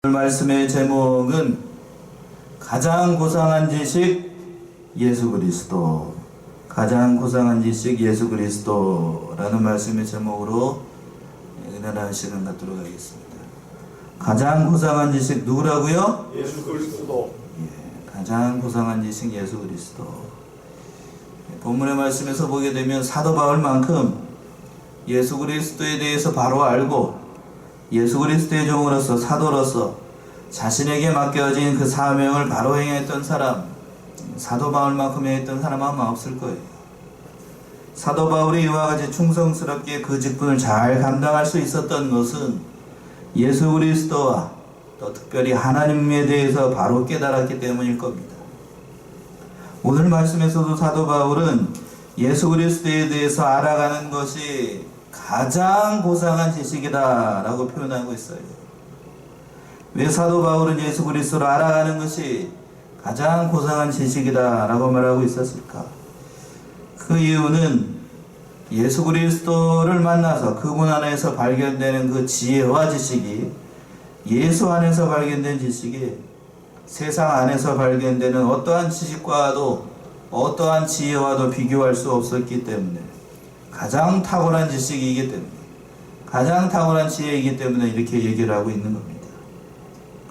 오늘 말씀의 제목은 가장 고상한 지식 예수 그리스도, 가장 고상한 지식 예수 그리스도라는 말씀의 제목으로 은혜라는 시간 갖도록 하겠습니다. 가장 고상한 지식 누구라고요? 예수 그리스도. 가장 고상한 지식 예수 그리스도. 본문의 말씀에서 보게 되면 사도 바울만큼 예수 그리스도에 대해서 바로 알고 예수 그리스도의 종으로서 사도로서 자신에게 맡겨진 그 사명을 바로 행했던 사람, 사도 바울만큼 행했던 사람 아마 없을 거예요. 사도 바울이 이와 같이 충성스럽게 그 직분을 잘 감당할 수 있었던 것은 예수 그리스도와 또 특별히 하나님에 대해서 바로 깨달았기 때문일 겁니다. 오늘 말씀에서도 사도 바울은 예수 그리스도에 대해서 알아가는 것이 가장 고상한 지식이다 라고 표현하고 있어요. 왜 사도 바울은 예수 그리스도를 알아가는 것이 가장 고상한 지식이다 라고 말하고 있었을까? 그 이유는 예수 그리스도를 만나서 그분 안에서 발견되는 그 지혜와 지식이, 예수 안에서 발견된 지식이 세상 안에서 발견되는 어떠한 지식과도 어떠한 지혜와도 비교할 수 없었기 때문에, 가장 탁월한 지식이기 때문에, 가장 탁월한 지혜이기 때문에 이렇게 얘기를 하고 있는 겁니다.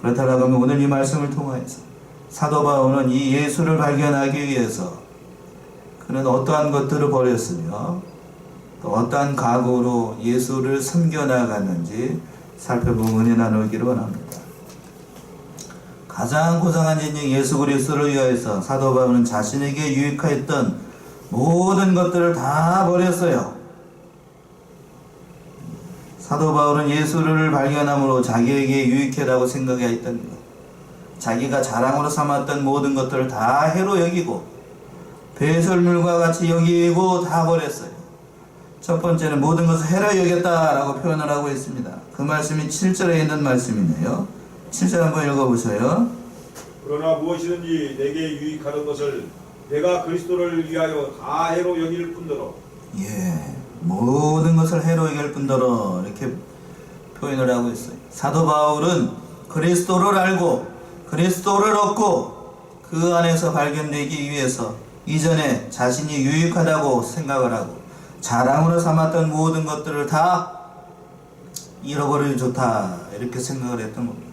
그렇다고 하면 오늘 이 말씀을 통해서 사도 바울은 이 예수를 발견하기 위해서 그는 어떠한 것들을 버렸으며 또 어떠한 각오로 예수를 섬겨나가는지 살펴보고 은혜 나누기를 원합니다. 가장 고상한 지식 예수 그리스도를 위하여서 사도 바울은 자신에게 유익하였던 모든 것들을 다 버렸어요. 사도 바울은 예수를 발견함으로 자기에게 유익하다고 생각했던 것, 자기가 자랑으로 삼았던 모든 것들을 다 해로 여기고 배설물과 같이 여기고 다 버렸어요. 첫 번째는 모든 것을 해로 여겼다라고 표현을 하고 있습니다. 그 말씀이 7절에 있는 말씀이네요. 7절 한번 읽어보세요. 그러나 무엇이든지 내게 유익하던 것을 내가 그리스도를 위하여 다 해로 여길 뿐더러, 모든 것을 해로 여길 뿐더러 이렇게 표현을 하고 있어요. 사도 바울은 그리스도를 알고 그리스도를 얻고 그 안에서 발견되기 위해서 이전에 자신이 유익하다고 생각을 하고 자랑으로 삼았던 모든 것들을 다 잃어버리면 좋다 이렇게 생각을 했던 겁니다.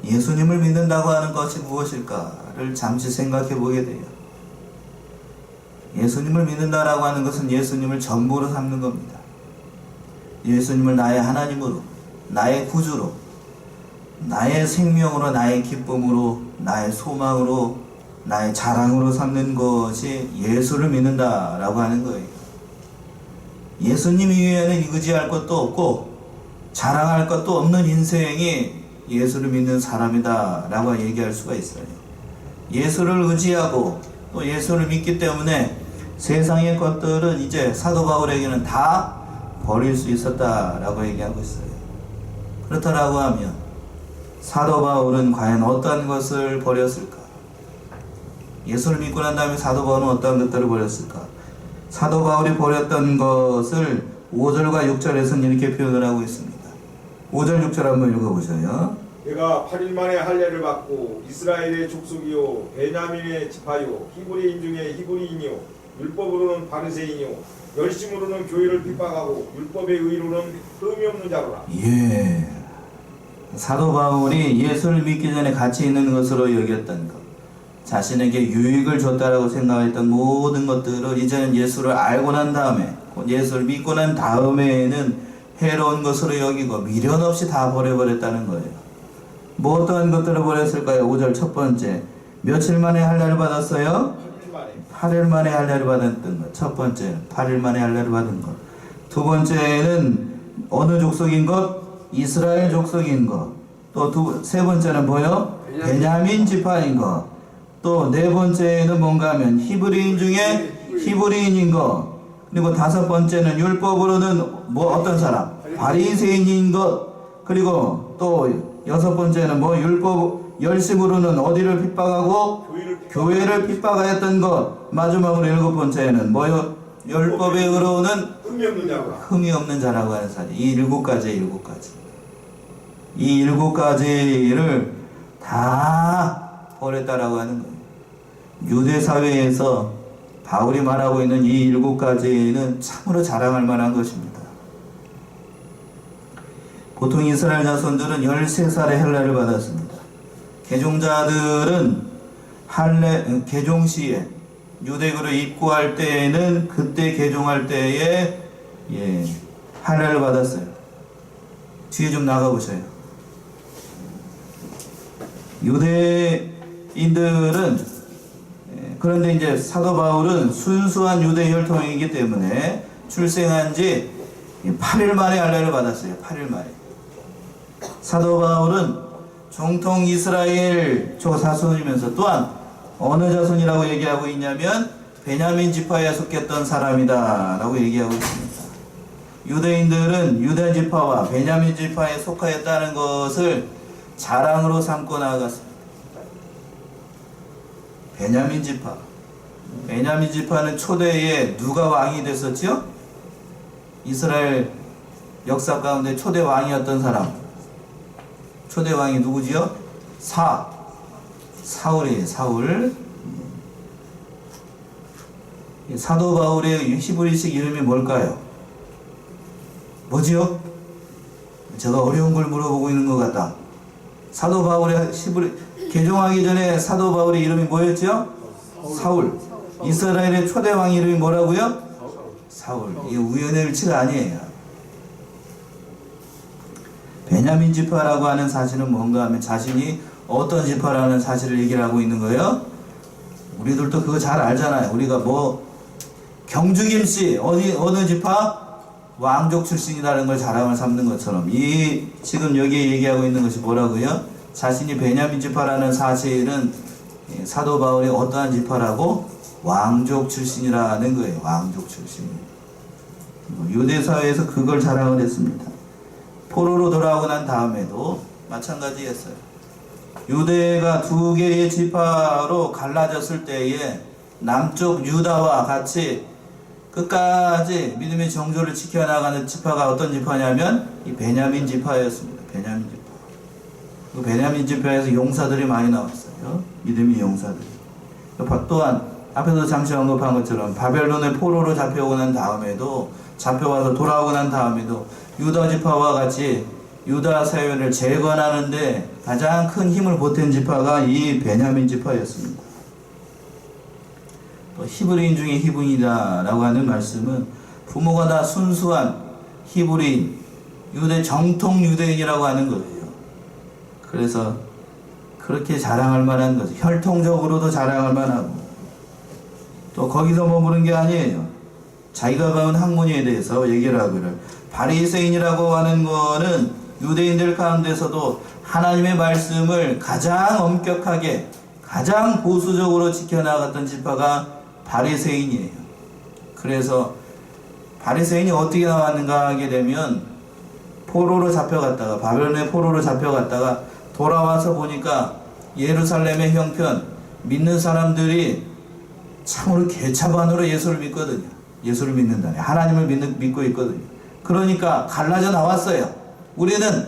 예수님을 믿는다고 하는 것이 무엇일까를 잠시 생각해 보게 돼요. 예수님을 믿는다라고 하는 것은 예수님을 전부로 삼는 겁니다. 예수님을 나의 하나님으로, 나의 구주로, 나의 생명으로, 나의 기쁨으로, 나의 소망으로, 나의 자랑으로 삼는 것이 예수를 믿는다라고 하는 거예요. 예수님 이외에는 의지할 것도 없고 자랑할 것도 없는 인생이 예수를 믿는 사람이다 라고 얘기할 수가 있어요. 예수를 의지하고 또 예수를 믿기 때문에 세상의 것들은 이제 사도 바울에게는 다 버릴 수 있었다 라고 얘기하고 있어요. 그렇다라고 하면 사도 바울은 과연 어떤 것을 버렸을까? 예수를 믿고 난 다음에 사도 바울은 어떤 것들을 버렸을까? 사도 바울이 버렸던 것을 5절과 6절에서는 이렇게 표현을 하고 있습니다. 5절 6절 한번 읽어보세요. 내가 8일 만에 할례를 받고 이스라엘의 족속이요 베냐민의 지파요 히브리인 중에 히브리인이요 율법으로는 바리새인이요 열심으로는 교회를 핍박하고 율법의 의로는 흠이 없는 자로라. 사도 바울이 예수를 믿기 전에 가치 있는 것으로 여겼던 것, 자신에게 유익을 줬다라고 생각했던 모든 것들을 이제는 예수를 알고 난 다음에, 예수를 믿고 난 다음에는 해로운 것으로 여기고 미련 없이 다 버려버렸다는 거예요. 뭐 어떠한 것들을 버렸을까요? 5절 첫 번째, 며칠 만에 할례를 받았어요? 8일 만에 할례를 받았던 것. 첫 번째, 8일 만에 할례를 받은 것. 두 번째는 어느 족속인 것? 이스라엘 족속인 것. 또 세 번째는 뭐요? 베냐민 지파인 것. 또 네 번째는 뭔가 하면 히브리인 중에 히브리인인 것. 그리고 다섯 번째는 율법으로는 뭐 어떤 사람? 바리새인인 것. 그리고 또 여섯 번째는 뭐 율법 열심으로는 어디를 핍박하고 교회를 핍박하였던 것. 마지막으로 일곱 번째는 뭐요? 율법의 의로는 흠이 없는 자로라. 흠이 없는 자라고 하는 사람. 이 일곱 가지. 이 7가지를 다 버렸다라고 하는 거예요. 유대 사회에서 바울이 말하고 있는 이 7가지는 참으로 자랑할 만한 것입니다. 보통 이스라엘 자손들은 13살에 할례를 받았습니다. 개종자들은 개종 시에 유대교로 입구할 때에는 그때 개종할 때에 할례를 받았어요. 뒤에 좀 나가보세요. 유대인들은 그런데 이제 사도 바울은 순수한 유대 혈통이기 때문에 출생한 지 8일 만에 할례를 받았어요. 8일 만에. 사도 바울은 정통 이스라엘 자손이면서 또한 어느 자손이라고 얘기하고 있냐면 베냐민 지파에 속했던 사람이다 라고 얘기하고 있습니다. 유대인들은 유다 지파와 베냐민 지파에 속하였다는 것을 자랑으로 삼고 나아갔습니다. 베냐민 지파. 베냐민 지파는 초대에 누가 왕이 됐었죠? 이스라엘 역사 가운데 초대 왕이었던 사람. 초대 왕이 누구지요? 사울이에요. 사울. 사도 바울의 히브리식 이름이 뭘까요? 뭐지요? 제가 어려운 걸 물어보고 있는 것 같다. 사도 바울의 개종하기 전에 사도 바울의 이름이 뭐였죠? 사울. 이스라엘의 초대 왕 이름이 뭐라고요? 사울. 이게 우연의 일치가 아니에요. 베냐민 지파라고 하는 사실은 뭔가 하면 자신이 어떤 지파라는 사실을 얘기를 하고 있는 거예요. 우리들도 그거 잘 알잖아요. 우리가 경주김씨 어느 지파? 왕족 출신이라는 걸 자랑을 삼는 것처럼 지금 여기에 얘기하고 있는 것이 뭐라고요? 자신이 베냐민 지파라는 사실은 사도 바울이 어떠한 지파라고? 왕족 출신이라는 거예요. 왕족 출신. 유대 사회에서 그걸 자랑을 했습니다. 포로로 돌아오고 난 다음에도 마찬가지였어요. 유대가 2개의 지파로 갈라졌을 때에 남쪽 유다와 같이 끝까지 믿음의 정조를 지켜나가는 지파가 어떤 지파냐면 이 베냐민 지파였습니다. 베냐민 지파. 그 베냐민 지파에서 용사들이 많이 나왔어요. 믿음의 용사들. 또한 앞에서 잠시 언급한 것처럼 바벨론의 포로로 잡혀오고 난 다음에도 잡혀와서 돌아오고 난 다음에도 유다 지파와 같이 유다 사회를 재건하는데 가장 큰 힘을 보탠 지파가 이 베냐민 지파였습니다. 또 히브리인 중에 히브리인이다라고 하는 말씀은 부모가 다 순수한 히브리인, 유대 정통 유대인이라고 하는 거예요. 그래서 그렇게 자랑할 만한 거죠. 혈통적으로도 자랑할 만하고 또 거기서 머무는 게 아니에요. 자기가 배운 학문에 대해서 얘기를 하기를 바리새인이라고 하는 거는 유대인들 가운데서도 하나님의 말씀을 가장 엄격하게 가장 보수적으로 지켜나갔던 지파가 바리새인이에요. 그래서 바리새인이 어떻게 나왔는가 하게 되면 포로로 잡혀갔다가 바벨론의 포로로 잡혀갔다가 돌아와서 보니까 예루살렘의 형편 믿는 사람들이 참으로 개차반으로 예수를 믿거든요. 예수를 믿는다네. 하나님을 믿고 있거든요. 그러니까 갈라져 나왔어요. 우리는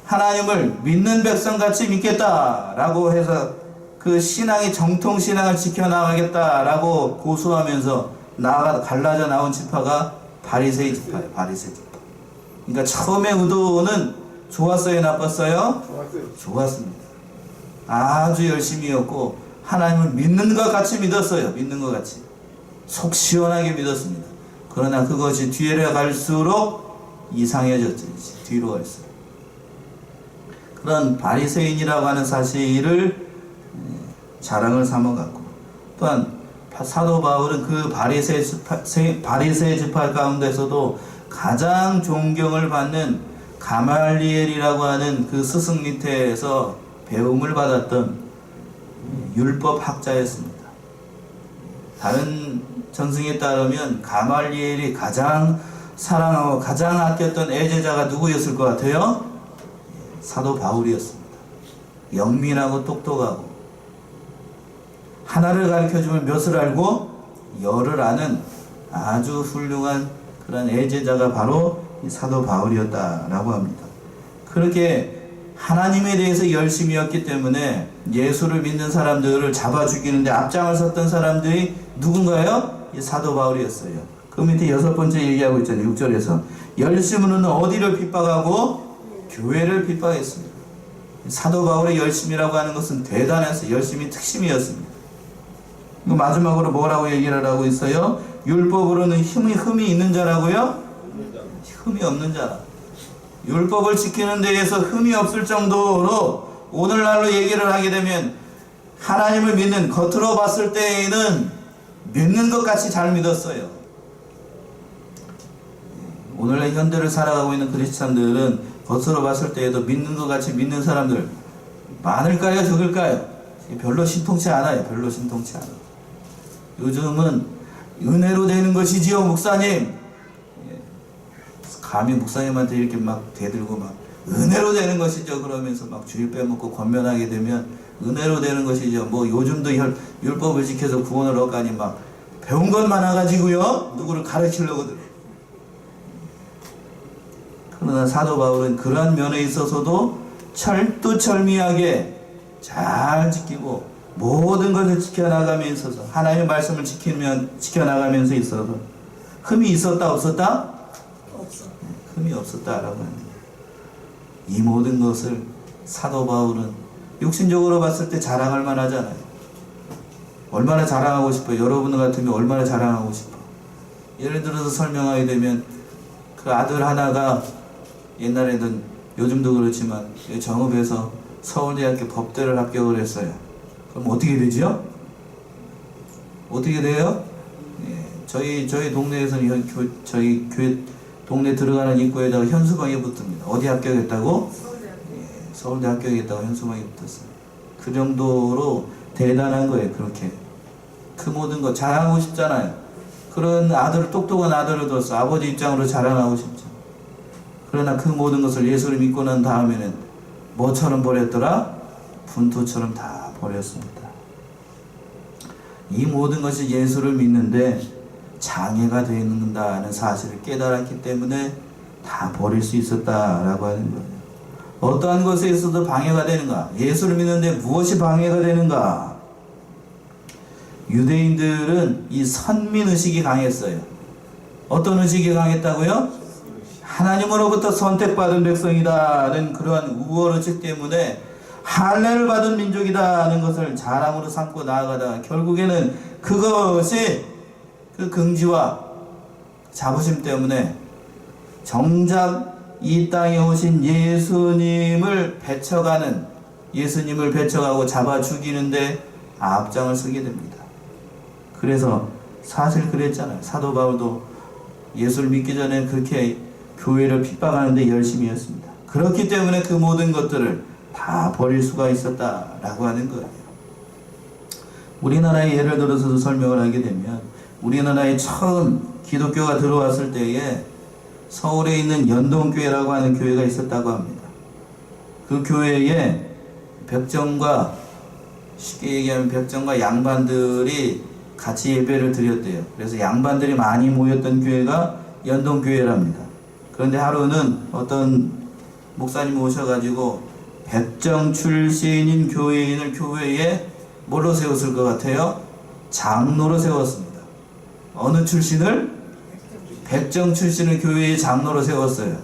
하나님을 믿는 백성같이 믿겠다라고 해서 그 신앙의 정통 신앙을 지켜나가겠다라고 고수하면서 갈라져 나온 지파가 바리새인 지파예요. 바리새 지파. 그러니까 처음에 의도는 좋았어요, 나빴어요? 좋았습니다. 아주 열심히였고 하나님을 믿는 것 같이 믿었어요. 믿는 것 같이. 속 시원하게 믿었습니다. 그러나 그것이 뒤로 갈수록 이상해졌죠. 뒤로 갈수록. 그런 바리새인이라고 하는 사실을 자랑을 삼아갖고 또한 사도 바울은 그 바리새 지파 가운데서도 가장 존경을 받는 가말리엘이라고 하는 그 스승 밑에서 배움을 받았던 율법 학자였습니다. 다른 전승에 따르면 가말리엘이 가장 사랑하고 가장 아꼈던 애제자가 누구였을 것 같아요? 사도 바울이었습니다. 영민하고 똑똑하고 하나를 가르쳐주면 몇을 알고 열을 아는 아주 훌륭한 그런 애제자가 바로 이 사도 바울이었다라고 합니다. 그렇게 하나님에 대해서 열심이었기 때문에 예수를 믿는 사람들을 잡아 죽이는데 앞장을 섰던 사람들이 누군가요? 이 사도 바울이었어요. 그 밑에 6번째 얘기하고 있잖아요. 6절에서 열심으로는 어디를 핍박하고? 교회를 핍박했습니다. 사도 바울의 열심이라고 하는 것은 대단했어요. 열심이 특심이었습니다. 마지막으로 뭐라고 얘기를 하고 있어요? 율법으로는 흠이 있는 자라고요? 흠이 없는 자라. 율법을 지키는 데에서 흠이 없을 정도로 오늘날로 얘기를 하게 되면 하나님을 믿는, 겉으로 봤을 때에는 믿는 것 같이 잘 믿었어요. 오늘날 현대를 살아가고 있는 크리스찬들은 겉으로 봤을 때에도 믿는 것 같이 믿는 사람들 많을까요? 적을까요? 별로 신통치 않아요. 별로 신통치 않아요. 요즘은 은혜로 되는 것이지요, 목사님. 감히 목사님한테 이렇게 막 대들고 막 은혜로 되는 것이죠 그러면서 막 주일 빼먹고 권면하게 되면 은혜로 되는 것이죠. 뭐 요즘도 율법을 지켜서 구원을 얻가니 막 배운 것 많아가지고요 누구를 가르치려고. 그러나 사도 바울은 그러한 면에 있어서도 철두철미하게 잘 지키고 모든 것을 지켜나가면서 하나님의 말씀을 지켜나가면서 있어서 흠이 있었다 없었다? 흠이 없었다라고 합니다. 이 모든 것을 사도 바울은 육신적으로 봤을 때 자랑할 만하잖아요. 얼마나 자랑하고 싶어요. 여러분 같으면 얼마나 자랑하고 싶어. 예를 들어서 설명하게 되면 그 아들 하나가 옛날에는 요즘도 그렇지만 정읍에서 서울대학교 법대를 합격을 했어요. 그럼 어떻게 되죠? 어떻게 돼요? 저희 동네에서는 저희 교회 동네 들어가는 입구에다가 현수막이 붙습니다. 어디 합격했다고? 서울대 합격했다고 현수막이 붙었어요. 그 정도로 대단한 거예요. 그렇게 그 모든 거 자랑하고 싶잖아요. 그런 똑똑한 아들을 뒀어. 아버지 입장으로 자랑하고 싶죠. 그러나 그 모든 것을 예수를 믿고 난 다음에는 뭐처럼 버렸더라? 분토처럼 다 버렸습니다. 이 모든 것이 예수를 믿는데 장애가 된다는 사실을 깨달았기 때문에 다 버릴 수 있었다라고 하는 거예요. 어떠한 것에 있어도 방해가 되는가? 예수를 믿는데 무엇이 방해가 되는가? 유대인들은 이 선민의식이 강했어요. 어떤 의식이 강했다고요? 하나님으로부터 선택받은 백성이다는 그러한 우월의식 때문에 할례를 받은 민족이다는 것을 자랑으로 삼고 나아가다가 결국에는 그것이 그 긍지와 자부심 때문에 정작 이 땅에 오신 예수님을 배척하고 잡아 죽이는데 앞장을 서게 됩니다. 그래서 사실 그랬잖아요. 사도 바울도 예수를 믿기 전에 그렇게 교회를 핍박하는데 열심히 했습니다. 그렇기 때문에 그 모든 것들을 다 버릴 수가 있었다라고 하는 거예요. 우리나라의 예를 들어서도 설명을 하게 되면 우리나라에 처음 기독교가 들어왔을 때에 서울에 있는 연동교회라고 하는 교회가 있었다고 합니다. 그 교회에 쉽게 얘기하면 백정과 양반들이 같이 예배를 드렸대요. 그래서 양반들이 많이 모였던 교회가 연동교회랍니다. 그런데 하루는 어떤 목사님 오셔가지고 백정 출신인 교회인을 교회에 뭘로 세웠을 것 같아요? 장로로 세웠습니다. 어느 출신을? 백정 출신을 교회의 장로로 세웠어요.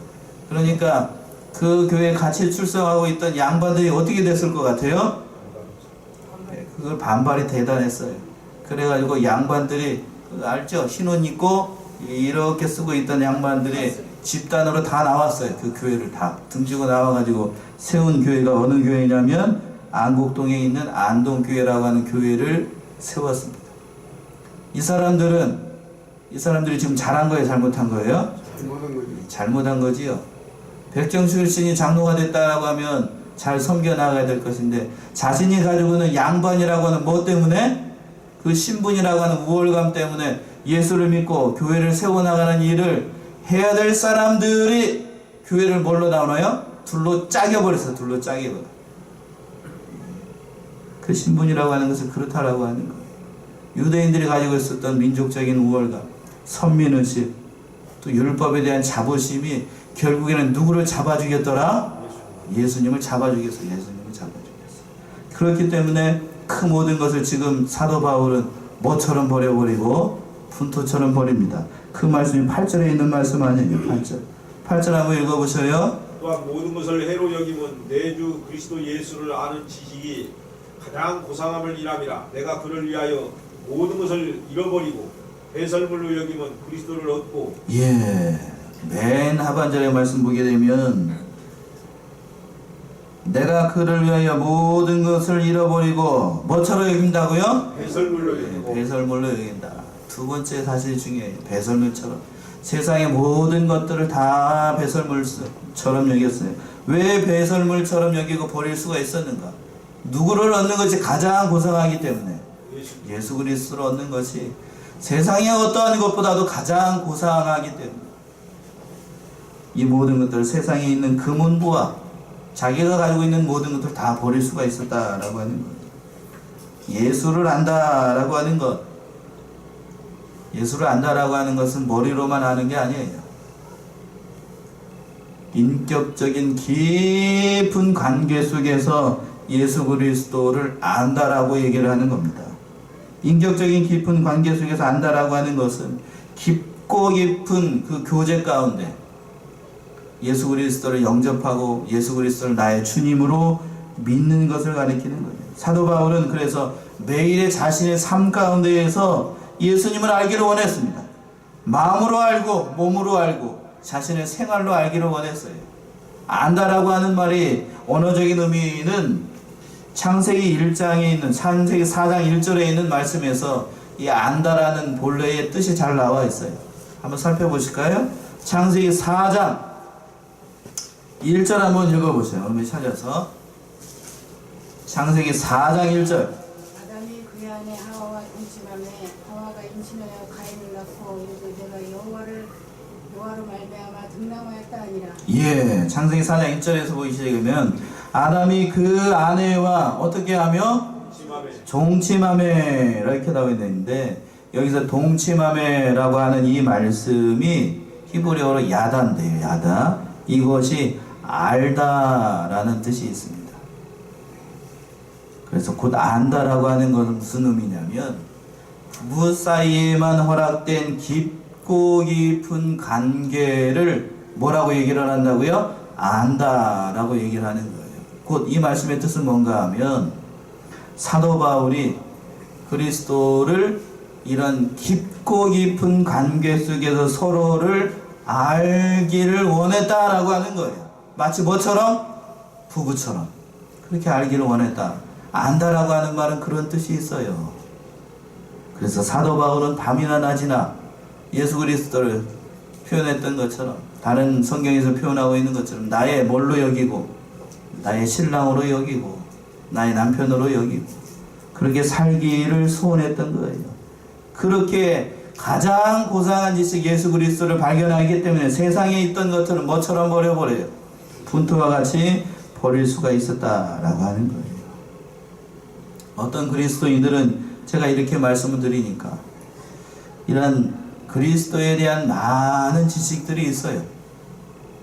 그러니까 그 교회에 같이 출석하고 있던 양반들이 어떻게 됐을 것 같아요? 그걸 반발이 대단했어요. 그래가지고 양반들이 알죠? 흰옷 입고 이렇게 쓰고 있던 양반들이 집단으로 다 나왔어요. 그 교회를 다 등지고 나와가지고 세운 교회가 어느 교회냐면 안국동에 있는 안동교회라고 하는 교회를 세웠습니다. 이 사람들이 지금 잘한 거예요? 잘못한 거예요? 잘못한 거지요. 백정 출신이 장로가 됐다라고 하면 잘 섬겨 나가야 될 것인데 자신이 가지고 있는 양반이라고 하는 뭐 때문에? 그 신분이라고 하는 우월감 때문에 예수를 믿고 교회를 세워나가는 일을 해야 될 사람들이 교회를 뭘로 나오나요? 둘로 짜겨버렸어요. 둘로 짜겨버려. 그 신분이라고 하는 것은 그렇다라고 하는 거예요. 유대인들이 가지고 있었던 민족적인 우월감, 선민의식, 또 율법에 대한 자부심이 결국에는 누구를 잡아 죽였더라? 예수님을 잡아주겠어. 예수님을 잡아주겠어. 그렇기 때문에 그 모든 것을 지금 사도 바울은 뭐처럼 버려버리고 분토처럼 버립니다. 그 말씀이 8절에 있는 말씀 아니에요. 8절. 8절 한번 읽어보셔요. 또한 모든 것을 해로 여김은 내 주 그리스도 예수를 아는 지식이 가장 고상함을 일함이라. 내가 그를 위하여 모든 것을 잃어버리고 배설물로 여김은 그리스도를 얻고. 예, 맨 하반절의 말씀 보게 되면 내가 그를 위하여 모든 것을 잃어버리고 뭐처럼 여긴다고요? 배설물로 여기고. 배설물로 여긴다. 두 번째 사실이 중요해요. 배설물처럼. 세상의 모든 것들을 다 배설물처럼 여겼어요. 왜 배설물처럼 여기고 버릴 수가 있었는가? 누구를 얻는 것이 가장 고상하기 때문에 예수 그리스도를 얻는 것이 세상의 어떠한 것보다도 가장 고상하기 때문에 이 모든 것들을 세상에 있는 금은부와 자기가 가지고 있는 모든 것들을 다 버릴 수가 있었다라고 하는 거예요. 예수를 안다라고 하는 것, 예수를 안다라고 하는 것은 머리로만 아는 게 아니에요. 인격적인 깊은 관계 속에서 예수 그리스도를 안다라고 얘기를 하는 겁니다. 인격적인 깊은 관계 속에서 안다라고 하는 것은 깊고 깊은 그 교제 가운데 예수 그리스도를 영접하고 예수 그리스도를 나의 주님으로 믿는 것을 가리키는 거예요. 사도 바울은 그래서 매일의 자신의 삶 가운데에서 예수님을 알기를 원했습니다. 마음으로 알고 몸으로 알고 자신의 생활로 알기를 원했어요. 안다라고 하는 말이 언어적인 의미는 창세기 1장에 있는 창세기 4장 1절에 있는 말씀에서 이 안다라는 본래의 뜻이 잘 나와 있어요. 한번 살펴보실까요? 창세기 4장 1절 한번 읽어보세요. 우리 찾아서 창세기 4장 1절. 아담이 그 안에 하와와 동침하며 하와가 임신하여 가인을 낳고 이르되 내가 여호와로 말미암아 등남하였다 하니라. 예, 창세기 4장 1절에서 보시면 아담이 그 아내와 어떻게 하며 종침하매 이렇게 나와 있는데 여기서 동침하매라고 하는 이 말씀이 히브리어로 야다인데요. 야다. 이것이 알다라는 뜻이 있습니다. 그래서 곧 안다라고 하는 것은 무슨 의미냐면 부부 사이에만 허락된 깊고 깊은 관계를 뭐라고 얘기를 한다고요? 안다라고 얘기를 하는 거예요. 곧 이 말씀의 뜻은 뭔가 하면 사도 바울이 그리스도를 이런 깊고 깊은 관계 속에서 서로를 알기를 원했다라고 하는 거예요. 마치 뭐처럼? 부부처럼. 그렇게 알기를 원했다. 안다라고 하는 말은 그런 뜻이 있어요. 그래서 사도 바울은 밤이나 낮이나 예수 그리스도를 표현했던 것처럼 다른 성경에서 표현하고 있는 것처럼 나의 뭘로 여기고 나의 신랑으로 여기고 나의 남편으로 여기고 그렇게 살기를 소원했던 거예요. 그렇게 가장 고상한 지식 예수 그리스도를 발견하기 때문에 세상에 있던 것들은 뭐처럼 버려버려요? 분토와 같이 버릴 수가 있었다라고 하는 거예요. 어떤 그리스도인들은 제가 이렇게 말씀을 드리니까 이런 그리스도에 대한 많은 지식들이 있어요.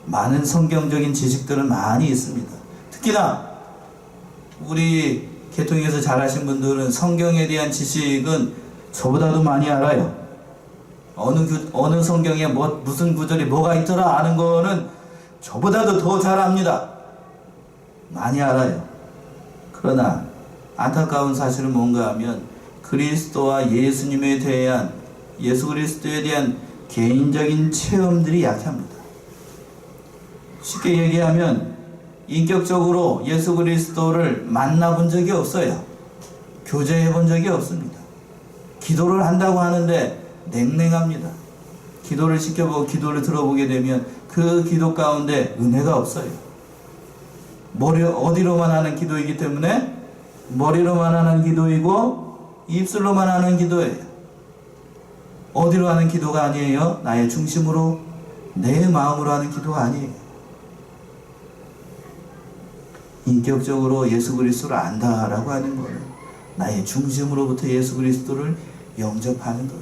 많은 성경적인 지식들은 많이 있습니다. 특히나 우리 계통에서 잘하신 분들은 성경에 대한 지식은 저보다도 많이 알아요. 어느 성경에 무슨 구절이 뭐가 있더라 아는 거는 저보다도 더 잘 압니다. 많이 알아요. 그러나 안타까운 사실은 뭔가 하면 그리스도와 예수님에 대한 예수 그리스도에 대한 개인적인 체험들이 약합니다. 쉽게 얘기하면 인격적으로 예수 그리스도를 만나본 적이 없어요. 교제해 본 적이 없습니다. 기도를 한다고 하는데 냉랭합니다. 기도를 시켜보고 기도를 들어보게 되면 그 기도 가운데 은혜가 없어요. 어디로만 하는 기도이기 때문에 머리로만 하는 기도이고 입술로만 하는 기도예요. 어디로 하는 기도가 아니에요. 나의 중심으로 내 마음으로 하는 기도가 아니에요. 인격적으로 예수 그리스도를 안다라고 하는 것은 나의 중심으로부터 예수 그리스도를 영접하는 것.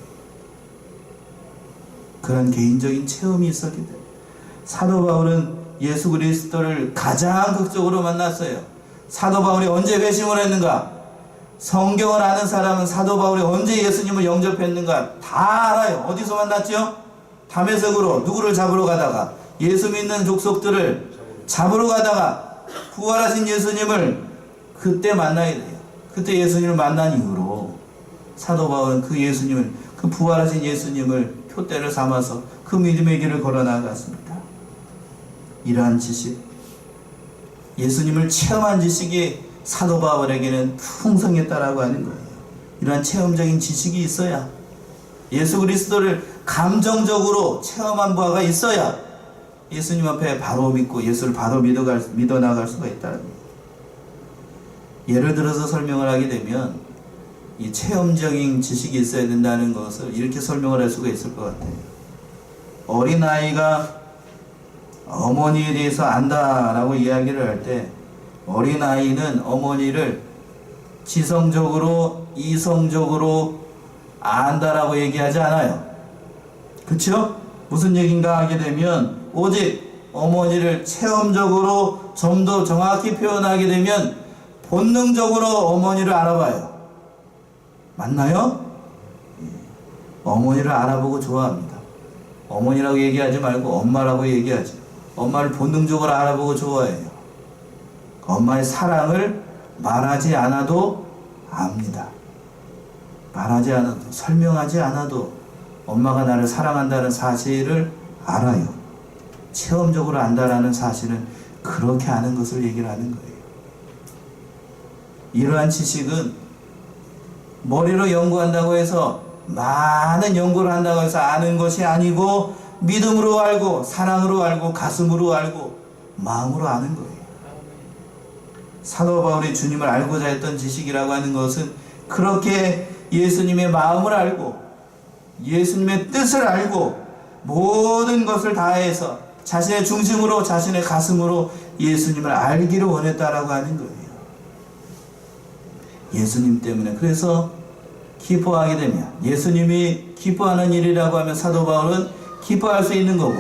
그런 개인적인 체험이 있었기 때문에 사도 바울은 예수 그리스도를 가장 극적으로 만났어요. 사도 바울이 언제 회심을 했는가? 성경을 아는 사람은 사도 바울이 언제 예수님을 영접했는가 다 알아요. 어디서 만났죠? 다메섹으로 누구를 잡으러 가다가 예수 믿는 족속들을 잡으러 가다가 부활하신 예수님을 그때 만나야 돼요. 그때 예수님을 만난 이후로 사도 바울은 그 예수님을, 그 부활하신 예수님을 표대를 삼아서 그 믿음의 길을 걸어나갔습니다. 이러한 지식, 예수님을 체험한 지식이 사도 바울에게는 풍성했다라고 하는 거예요. 이러한 체험적인 지식이 있어야, 예수 그리스도를 감정적으로 체험한 바가 있어야 예수님 앞에 바로 믿고 예수를 바로 믿어나갈 수가 있다는 거예요. 예를 들어서 설명을 하게 되면 이 체험적인 지식이 있어야 된다는 것을 이렇게 설명을 할 수가 있을 것 같아요. 어린아이가 어머니에 대해서 안다라고 이야기를 할 때 어린아이는 어머니를 지성적으로 이성적으로 안다라고 얘기하지 않아요. 그쵸? 무슨 얘기인가 하게 되면 오직 어머니를 체험적으로 좀 더 정확히 표현하게 되면 본능적으로 어머니를 알아봐요. 맞나요? 어머니를 알아보고 좋아합니다. 어머니라고 얘기하지 말고 엄마라고 얘기하지. 엄마를 본능적으로 알아보고 좋아해요. 엄마의 사랑을 말하지 않아도 압니다. 말하지 않아도, 설명하지 않아도 엄마가 나를 사랑한다는 사실을 알아요. 체험적으로 안다라는 사실은 그렇게 아는 것을 얘기를 하는 거예요. 이러한 지식은 머리로 연구한다고 해서, 많은 연구를 한다고 해서 아는 것이 아니고 믿음으로 알고 사랑으로 알고 가슴으로 알고 마음으로 아는 거예요. 사도 바울이 주님을 알고자 했던 지식이라고 하는 것은 그렇게 예수님의 마음을 알고 예수님의 뜻을 알고 모든 것을 다해서 자신의 중심으로 자신의 가슴으로 예수님을 알기를 원했다라고 하는 거예요. 예수님 때문에. 그래서 기뻐하게 되면, 예수님이 기뻐하는 일이라고 하면 사도 바울은 기뻐할 수 있는 거고,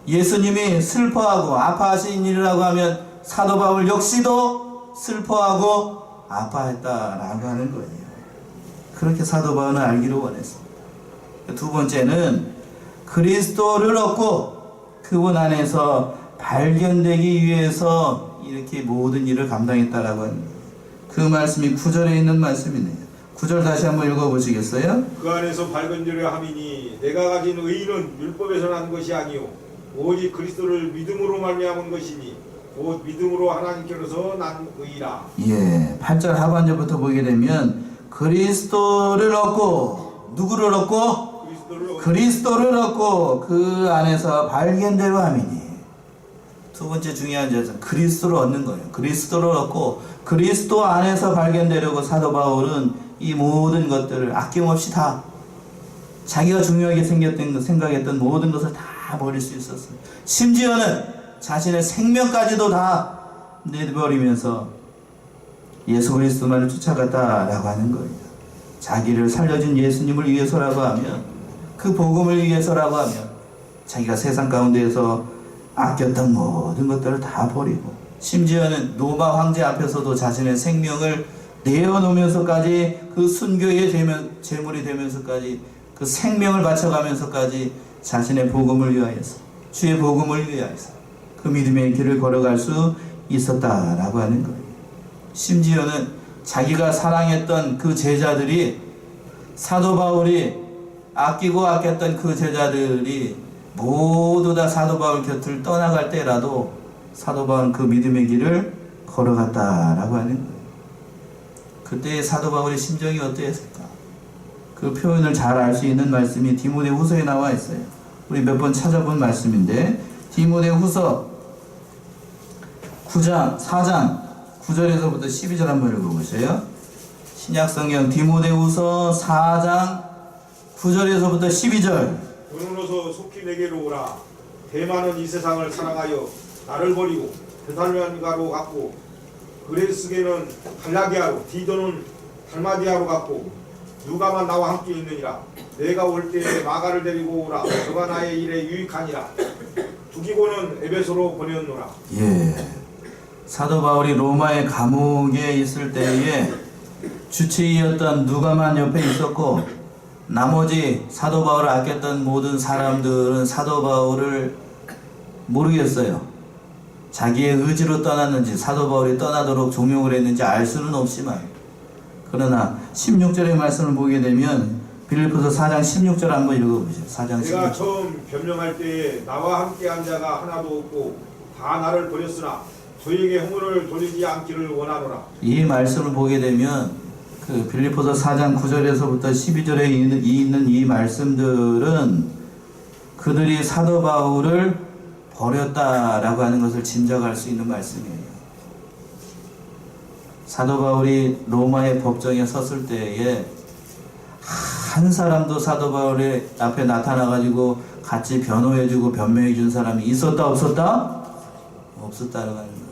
예수님이 슬퍼하고 아파하신 일이라고 하면 사도 바울 역시도 슬퍼하고 아파했다라고 하는 거예요. 그렇게 사도 바울은 알기를 원했습니다. 두 번째는 그리스도를 얻고 그분 안에서 발견되기 위해서 이렇게 모든 일을 감당했다라고 하는 거예요. 그 말씀이 9절에 있는 말씀이네요. 9절 다시 한번 읽어보시겠어요? 그 안에서 발견되려 함이니 내가 가진 의는 율법에서 난 것이 아니요 오직 그리스도를 믿음으로 말미암은 것이니 곧 믿음으로 하나님께로서 난 의라. 예, 8절 하반절부터 보게 되면 그리스도를 얻고, 누구를 얻고? 그리스도를 얻고 그 안에서 발견대로 함이니. 두 번째 중요한 점은 그리스도를 얻는 거예요. 그리스도를 얻고 그리스도 안에서 발견되려고 사도 바울은 이 모든 것들을 아낌없이 다, 자기가 중요하게 생각했던 모든 것을 다 버릴 수 있었어요. 심지어는 자신의 생명까지도 다 내버리면서 예수 그리스도만을 쫓아갔다라고 하는 거예요. 자기를 살려준 예수님을 위해서라고 하면, 그 복음을 위해서라고 하면 자기가 세상 가운데에서 아꼈던 모든 것들을 다 버리고, 심지어는 로마 황제 앞에서도 자신의 생명을 내어놓으면서까지, 그 순교의 제물이 되면서까지, 그 생명을 바쳐가면서까지 자신의 복음을 위하여서, 주의 복음을 위하여서 그 믿음의 길을 걸어갈 수 있었다라고 하는 거예요. 심지어는 자기가 사랑했던 그 제자들이, 사도 바울이 아끼고 아꼈던 그 제자들이 모두 다 사도 바울 곁을 떠나갈 때라도 사도 바울은 그 믿음의 길을 걸어갔다라고 하는 거예요. 그때의 사도 바울의 심정이 어떠했을까? 그 표현을 잘 알 수 있는 말씀이 디모데후서에 나와 있어요. 우리 몇 번 찾아본 말씀인데, 디모데후서 9장 4장 9절에서부터 12절 한번 읽어보세요. 신약성경 디모데후서 4장 9절에서부터 12절. 돈으로서 속히 내게로 오라. 대만은 이 세상을 사랑하여 나를 버리고 데살로니가로 갔고, 그레스게는 갈라디아로, 디도는 달마디아로 갔고, 누가만 나와 함께 있느니라. 내가 올 때에 마가를 데리고 오라. 그가 나의 일에 유익하니라. 두기고는 에베소로 보내었노라. 예. 사도 바울이 로마의 감옥에 있을 때에 주치의였던 누가만 옆에 있었고, 나머지 사도 바울을 아꼈던 모든 사람들은 사도 바울을 모르겠어요. 자기의 의지로 떠났는지 사도 바울이 떠나도록 종용을 했는지 알 수는 없지만, 그러나 16절의 말씀을 보게 되면 빌립보서 4장 16절 한번 읽어보세요. 4장 내가 16절. 처음 변명할 때에 나와 함께한 자가 하나도 없고 다 나를 버렸으나 저에게 허물을 돌리지 않기를 원하노라. 이 말씀을 보게 되면 그 빌립보서 4장 9절에서부터 12절에 있는 이 말씀들은 그들이 사도 바울을 버렸다라고 하는 것을 짐작할 수 있는 말씀이에요. 사도 바울이 로마의 법정에 섰을 때에 한 사람도 사도 바울의 앞에 나타나가지고 같이 변호해주고 변명해준 사람이 있었다 없었다? 없었다라고 하는 거예요.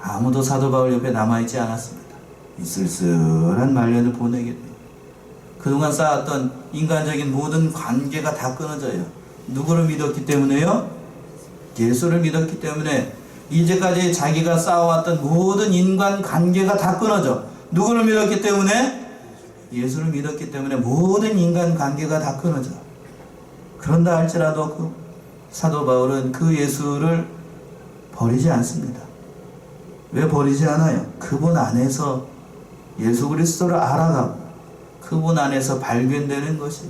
아무도 사도 바울 옆에 남아있지 않았습니다. 이 쓸쓸한 말년을 보내게 돼요. 그동안 쌓았던 인간적인 모든 관계가 다 끊어져요. 누구를 믿었기 때문에요? 예수를 믿었기 때문에 이제까지 자기가 쌓아왔던 모든 인간 관계가 다 끊어져. 누구를 믿었기 때문에? 예수를 믿었기 때문에 모든 인간 관계가 다 끊어져. 그런다 할지라도 그 사도 바울은 그 예수를 버리지 않습니다. 왜 버리지 않아요? 그분 안에서 예수 그리스도를 알아가고 그분 안에서 발견되는 것이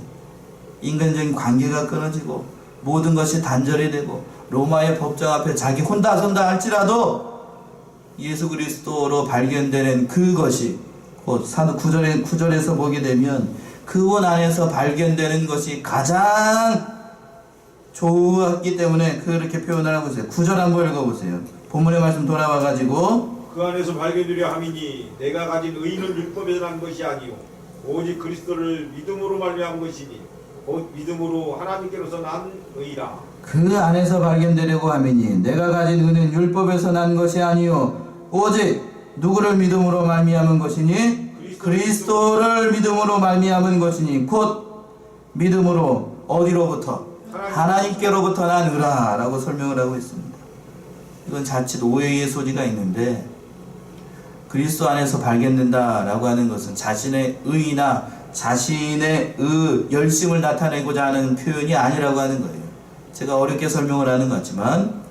인간적인 관계가 끊어지고 모든 것이 단절이 되고 로마의 법정 앞에 자기 혼자 선다 할지라도 예수 그리스도로 발견되는 그것이 곧 9절에서 보게 되면 그분 안에서 발견되는 것이 가장 좋았기 때문에 그렇게 표현을 하고 있어요. 9절 한번 읽어보세요. 본문의 말씀 돌아와가지고 그 안에서 발견되려 함이니 내가 가진 의는 율법에서 난 것이 아니요 오직 그리스도를 믿음으로 말미암은 것이니 곧 믿음으로 하나님께로서 난 의라. 그 안에서 발견되려고 하매니 내가 가진 의는 율법에서 난 것이 아니요 오직 누구를 믿음으로 말미암은 것이니 그리스도를 믿음으로 말미암은 것이니 곧 믿음으로 어디로부터 하나님께로부터 난 의라 라고 설명을 하고 있습니다. 이건 자칫 오해의 소지가 있는데 그리스도 안에서 발견된다 라고 하는 것은 자신의 의나 자신의 열심을 나타내고자 하는 표현이 아니라고 하는 거예요. 제가 어렵게 설명을 하는 것 같지만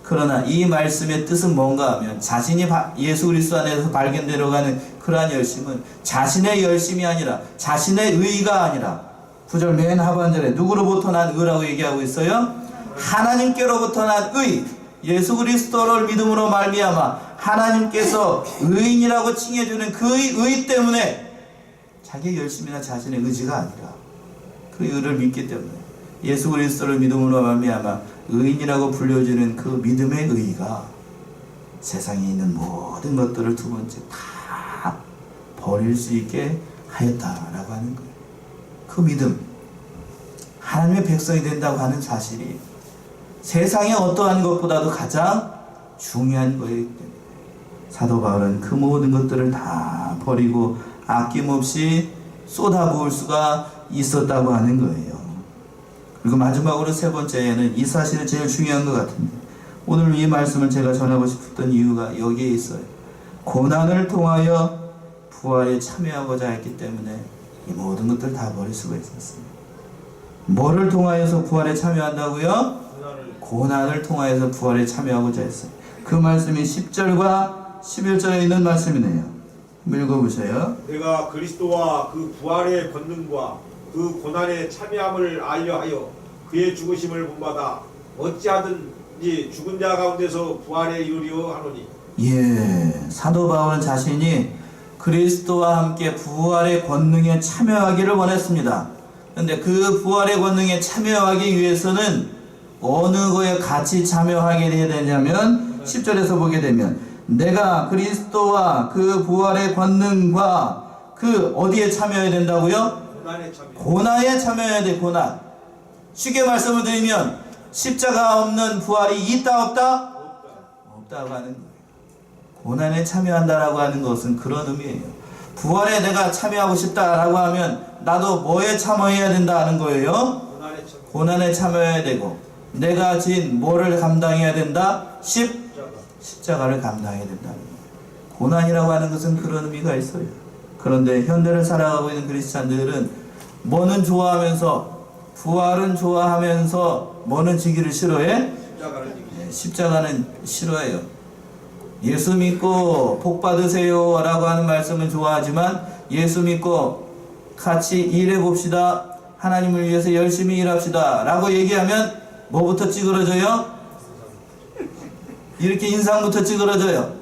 그러나 이 말씀의 뜻은 뭔가 하면 자신이 예수 그리스도 안에서 발견되려고 하는 그러한 열심은 자신의 열심이 아니라 자신의 의가 아니라 9절 맨 하반절에 누구로부터 난 의라고 얘기하고 있어요? 하나님께로부터 난 의, 예수 그리스도를 믿음으로 말미암아 하나님께서 의인이라고 칭해주는 그 의 때문에 자기의 열심이나 자신의 의지가 아니라 그 의를 믿기 때문에 예수 그리스도를 믿음으로 말미암아 의인이라고 불려지는 그 믿음의 의가 세상에 있는 모든 것들을 두 번째 다 버릴 수 있게 하였다라고 하는 거예요. 그 믿음, 하나님의 백성이 된다고 하는 사실이 세상의 어떠한 것보다도 가장 중요한 거이기 때문에 사도 바울은 그 모든 것들을 다 버리고 아낌없이 쏟아부을 수가 있었다고 하는 거예요. 그리고 마지막으로 세 번째는 이 사실이 제일 중요한 것 같은데 오늘 이 말씀을 제가 전하고 싶었던 이유가 여기에 있어요. 고난을 통하여 부활에 참여하고자 했기 때문에 이 모든 것들을 다 버릴 수가 있었습니다. 뭐를 통하여서 부활에 참여한다고요? 고난을 통하여서 부활에 참여하고자 했어요. 그 말씀이 10절과 11절에 있는 말씀이네요. 읽어보세요. 내가 그리스도와 그 부활의 권능과 그 고난의 참여함을 알려하여 그의 죽으심을 본받아 어찌하든지 죽은 자 가운데서 부활에 이르려 하노니. 예, 사도 바울은 자신이 그리스도와 함께 부활의 권능에 참여하기를 원했습니다. 그런데 그 부활의 권능에 참여하기 위해서는 어느 거에 같이 참여하게 해야 되냐면 10절에서 보게 되면 내가 그리스도와 그 부활의 권능과 그 어디에 참여해야 된다고요? 고난에 참여해야 돼. 고난. 쉽게 말씀을 드리면 십자가 없는 부활이 있다 없다? 없다고 하는 거예요. 고난에 참여한다라고 하는 것은 그런 의미예요. 부활에 내가 참여하고 싶다라고 하면 나도 뭐에 참여해야 된다는 거예요? 고난에 참여해야 되고 내가 진 뭐를 감당해야 된다? 십자가를 감당해야 된다는 거예요. 고난이라고 하는 것은 그런 의미가 있어요. 그런데 현대를 살아가고 있는 크리스찬들은 뭐는 좋아하면서, 부활은 좋아하면서 뭐는 지기를 싫어해? 십자가는 싫어해요. 예수 믿고 복 받으세요 라고 하는 말씀은 좋아하지만, 예수 믿고 같이 일해 봅시다, 하나님을 위해서 열심히 일합시다 라고 얘기하면 뭐부터 찌그러져요? 이렇게 인상부터 찌그러져요.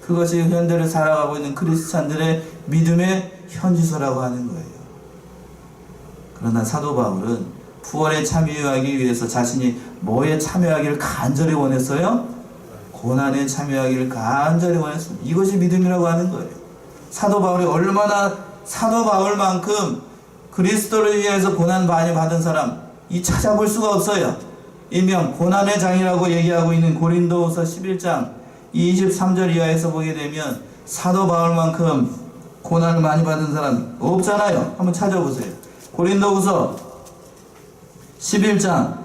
그것이 현대를 살아가고 있는 크리스찬들의 믿음의 현지서라고 하는 거예요. 그러나 사도 바울은 부활에 참여하기 위해서 자신이 뭐에 참여하기를 간절히 원했어요? 고난에 참여하기를 간절히 원했습니다. 이것이 믿음이라고 하는 거예요. 사도 바울이 얼마나, 사도 바울만큼 그리스도를 위해서 고난 많이 받은 사람 이 찾아볼 수가 없어요. 일명 고난의 장이라고 얘기하고 있는 고린도후서 11장 23절 이하에서 보게 되면 사도 바울만큼 고난을 많이 받은 사람 없잖아요. 한번 찾아보세요. 고린도후서 11장,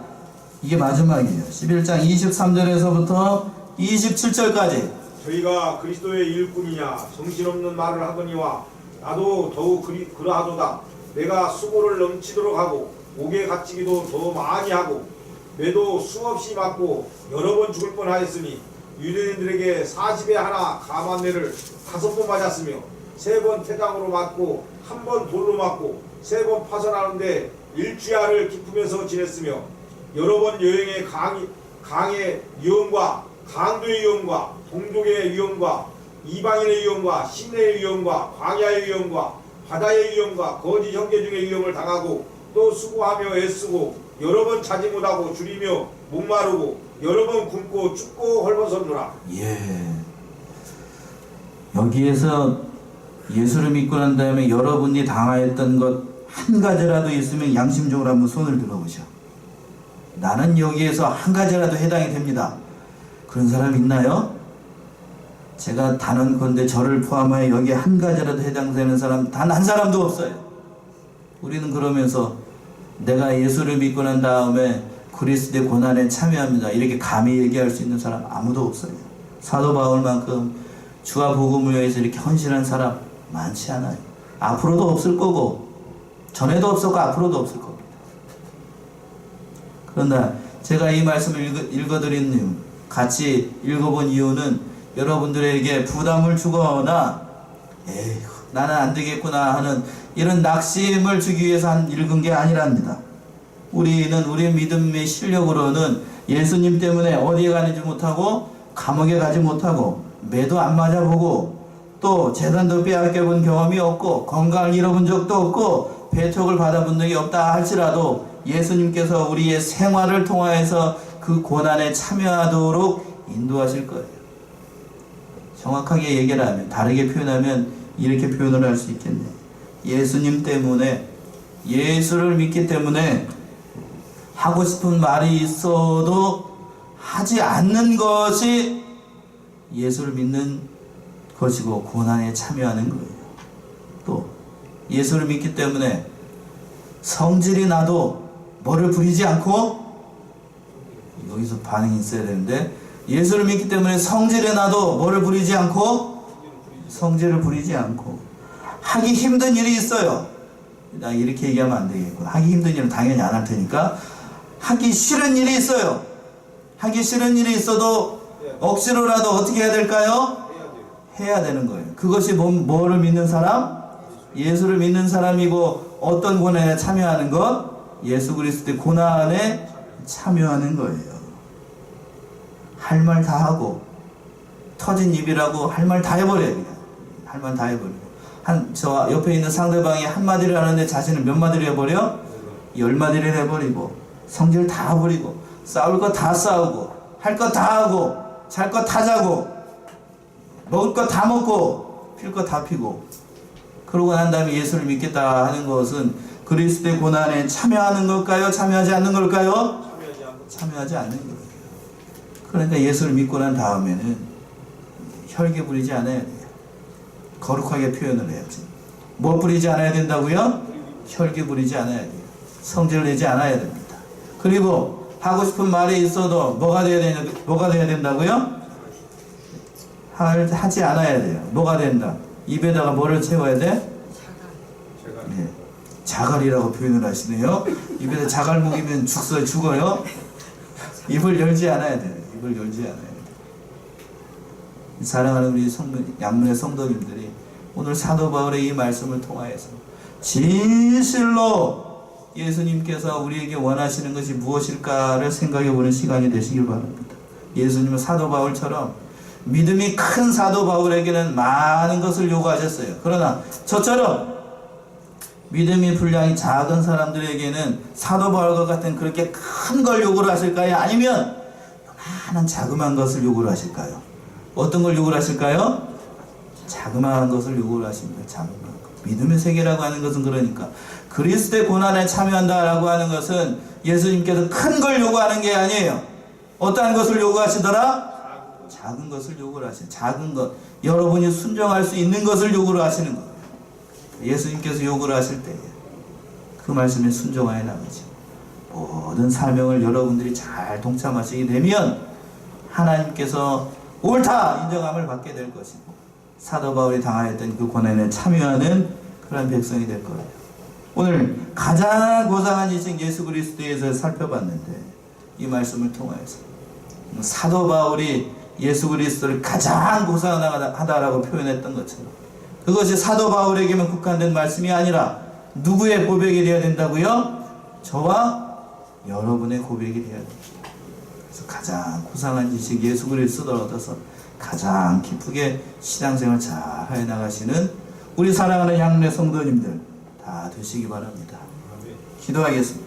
이게 마지막이에요. 11장 23절에서부터 27절까지. 저희가 그리스도의 일꾼이냐 정신없는 말을 하거니와 나도 더욱 그러하도다. 내가 수고를 넘치도록 하고 옥에 갇히기도 더 많이 하고 매도 수없이 맞고 여러 번 죽을 뻔하였으니 유대인들에게 40에 하나 감한매를 5번 맞았으며 3번 태장으로 맞고 1번 돌로 맞고 3번 파선하는데 일주야를 기쁘면서 지냈으며 여러 번 여행의 강의 위험과 강도의 위험과 동족의 위험과 이방인의 위험과 시내의 위험과 광야의 위험과 바다의 위험과 거짓 형제 중의 위험을 당하고 또 수고하며 애쓰고 여러 번 자지 못하고 줄이며 목마르고 여러 번 굶고 춥고 헐벗었노라. 예. 여기에서 예수를 믿고 난 다음에 여러분이 당하였던 것 한 가지라도 있으면 양심적으로 한번 손을 들어보셔. 나는 여기에서 한 가지라도 해당이 됩니다. 그런 사람 있나요? 제가 단언컨대 저를 포함하여 여기에 한 가지라도 해당되는 사람 단 한 사람도 없어요. 우리는 그러면서 내가 예수를 믿고 난 다음에 그리스도의 고난에 참여합니다, 이렇게 감히 얘기할 수 있는 사람 아무도 없어요. 사도 바울만큼 주와 복음을 위해서 이렇게 헌신한 사람 많지 않아요. 앞으로도 없을 거고 전에도 없었고 앞으로도 없을 겁니다. 그러나 제가 이 말씀을 읽어드린 이유, 같이 읽어본 이유는 여러분들에게 부담을 주거나 에이 나는 안 되겠구나 하는 이런 낙심을 주기 위해서 읽은 게 아니랍니다. 우리는 우리의 믿음의 실력으로는 예수님 때문에 어디에 가는지 못하고 감옥에 가지 못하고 매도 안 맞아보고 또 재산도 빼앗겨본 경험이 없고 건강을 잃어본 적도 없고 배척을 받아본 적이 없다 할지라도 예수님께서 우리의 생활을 통하여서 그 고난에 참여하도록 인도하실 거예요. 정확하게 얘기를 하면, 다르게 표현하면 이렇게 표현을 할 수 있겠네요. 예수님 때문에, 예수를 믿기 때문에 하고 싶은 말이 있어도 하지 않는 것이 예수를 믿는 것이고 고난에 참여하는 거예요. 또 예수를 믿기 때문에 성질이 나도 뭐를 부리지 않고, 여기서 반응이 있어야 되는데, 예수를 믿기 때문에 성질이 나도 뭐를 부리지 않고, 성질을 부리지 않고, 하기 힘든 일이 있어요. 나 이렇게 얘기하면 안 되겠구나. 하기 힘든 일은 당연히 안 할 테니까, 하기 싫은 일이 있어요. 하기 싫은 일이 있어도 억지로라도 어떻게 해야 될까요? 해야 되는 거예요. 그것이 뭐를 믿는 사람? 예수를 믿는 사람이고, 어떤 고난에 참여하는 것? 예수 그리스도의 고난에 참여하는 거예요. 할 말 다 하고, 터진 입이라고 할 말 다 해버려요. 그냥 할 말 다 해버리고, 저 옆에 있는 상대방이 한마디를 하는데 자신은 몇 마디를 해버려? 10마디를 해버리고, 성질 다 부리고, 싸울 거 다 싸우고, 할 거 다 하고, 잘 거 다 자고, 먹을 거 다 먹고, 필 거 다 피고, 그러고 난 다음에 예수를 믿겠다 하는 것은 그리스도의 고난에 참여하는 걸까요? 참여하지 않는 걸까요? 참여하지 않는 거예요. 그러니까 예수를 믿고 난 다음에는 혈기 부리지 않아야 돼요. 거룩하게 표현을 해야지. 뭐 부리지 않아야 된다고요? 혈기 부리지 않아야 돼요. 성질 내지 않아야 됩니다. 그리고 하고 싶은 말이 있어도 뭐가 돼야 된다고요? 하지 않아야 돼요. 뭐가 된다? 입에다가 뭐를 채워야 돼? 제가 네. 자갈이라고 표현을 하시네요. 입에다 자갈 먹이면 죽어요. 입을 열지 않아야 돼요. 입을 열지 않아야 돼요. 사랑하는 우리 양문의 성도님들이 오늘 사도 바울의 이 말씀을 통하여서 진실로 예수님께서 우리에게 원하시는 것이 무엇일까를 생각해 보는 시간이 되시길 바랍니다. 예수님은 사도 바울처럼 믿음이 큰 사도 바울에게는 많은 것을 요구하셨어요. 그러나 저처럼 믿음이 분량이 작은 사람들에게는 사도 바울과 같은 그렇게 큰 걸 요구를 하실까요? 아니면 요만한 자그마한 것을 요구를 하실까요? 어떤 걸 요구를 하실까요? 자그마한 것을 요구를 하십니다. 자그마한 것. 믿음의 세계라고 하는 것은 그러니까 그리스도의 고난에 참여한다라고 하는 것은 예수님께서 큰 걸 요구하는 게 아니에요. 어떠한 것을 요구하시더라? 작은 것을 요구를 하시는, 작은 것, 여러분이 순종할 수 있는 것을 요구를 하시는 거예요. 예수님께서 요구를 하실 때 그 말씀에 순종하여 나가죠. 모든 사명을 여러분들이 잘 동참하시게 되면 하나님께서 옳다 인정함을 받게 될 것이고 사도 바울이 당하였던 그 고난에 참여하는 그런 백성이 될 거예요. 오늘 가장 고상한 이신 예수 그리스도에서 살펴봤는데 이 말씀을 통하여서 사도 바울이 예수 그리스도를 가장 고상하다라고 표현했던 것처럼 그것이 사도 바울에게만 국한된 말씀이 아니라 누구의 고백이 되어야 된다고요? 저와 여러분의 고백이 되어야 됩니다. 그래서 가장 고상한 지식 예수 그리스도를 얻어서 가장 기쁘게 신앙생활 잘 해 나가시는 우리 사랑하는 양내 성도님들 다 되시기 바랍니다. 기도하겠습니다.